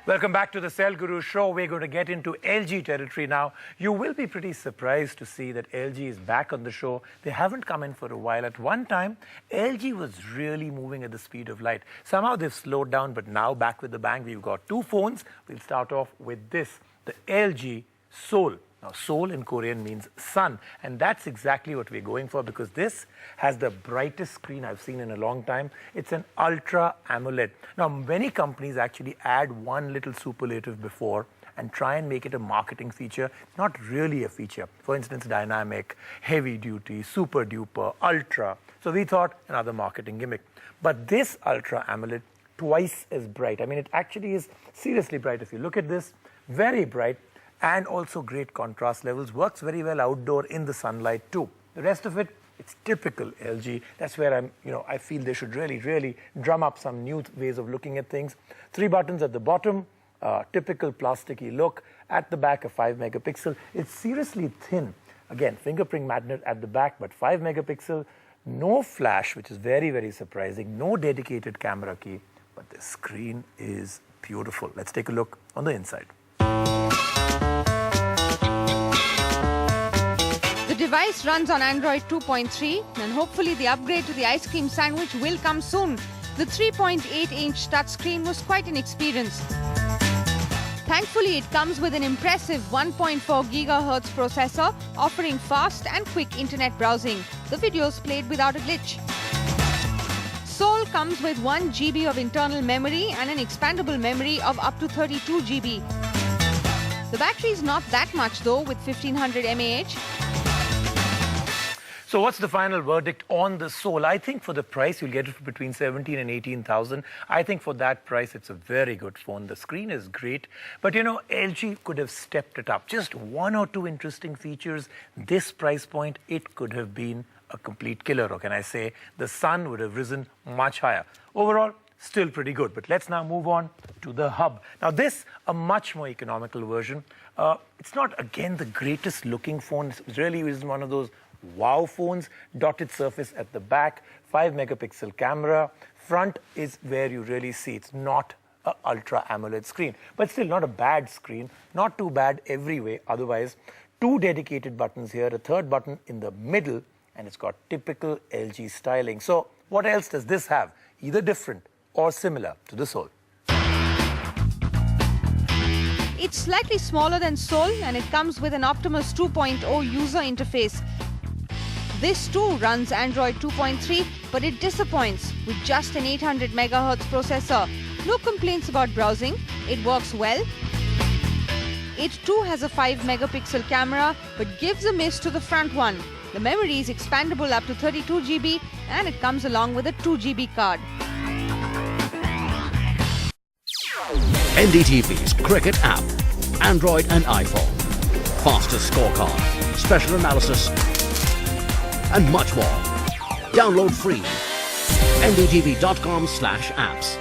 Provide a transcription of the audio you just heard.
Welcome back to the Cell Guru Show. We're going to get into LG territory now. You will be pretty surprised to see that LG is back on the show. They haven't come in for a while. At one time, LG was really moving at the speed of light. Somehow they've slowed down, but now back with the bang. We've got two phones. We'll start off with this, the LG Sol. Now, Sol in Korean means sun, and that's exactly what we're going for because this has the brightest screen I've seen in a long time. It's an Ultra AMOLED. Now, many companies actually add one little superlative before and try and make it a marketing feature, not really a feature. For instance, dynamic, heavy duty, super duper, ultra. So we thought another marketing gimmick. But this Ultra AMOLED, twice as bright. I mean, it actually is seriously bright. If you look at this, very bright. And also great contrast levels, works very well outdoor in the sunlight too. The rest of it, it's typical LG. That's where I feel they should really drum up some new ways of looking at things. 3 buttons at the bottom, typical plasticky look. At the back, a 5 megapixel. It's seriously thin. Again, fingerprint magnet at the back, but 5 megapixel. No flash, which is very surprising. No dedicated camera key, but the screen is beautiful. Let's take a look on the inside. The device runs on Android 2.3 and hopefully the upgrade to the ice cream sandwich will come soon. The 3.8-inch touchscreen was quite an experience. Thankfully, it comes with an impressive 1.4 GHz processor offering fast and quick internet browsing. The videos played without a glitch. Sol comes with 1 GB of internal memory and an expandable memory of up to 32 GB. The battery is not that much though, with 1500 mAh. So what's the final verdict on the Sol? I think for the price, you'll get it for between 17 and 18,000. I think for that price, it's a very good phone. The screen is great. But, LG could have stepped it up. Just 1 or 2 interesting features. This price point, it could have been a complete killer. Or can I say, the sun would have risen much higher. Overall, still pretty good. But let's now move on to the hub. Now this, a much more economical version. It's not, again, the greatest looking phone. It really is one of those wow phones. Dotted surface at the back, 5 megapixel camera. Front is where you really see it's not an Ultra AMOLED screen. But still not a bad screen. Not too bad every way. Otherwise, 2 dedicated buttons here, a 3rd button in the middle, and it's got typical LG styling. So what else does this have? Either different or similar to the Sol. It's slightly smaller than Sol and it comes with an Optimus 2.0 user interface. This too runs Android 2.3, but it disappoints with just an 800 MHz processor. No complaints about browsing. It works well. It too has a 5 megapixel camera, but gives a miss to the front one. The memory is expandable up to 32 GB and it comes along with a 2 GB card. NDTV's cricket app, Android and iPhone, fastest scorecard, special analysis, and much more. Download free. ndtv.com/apps.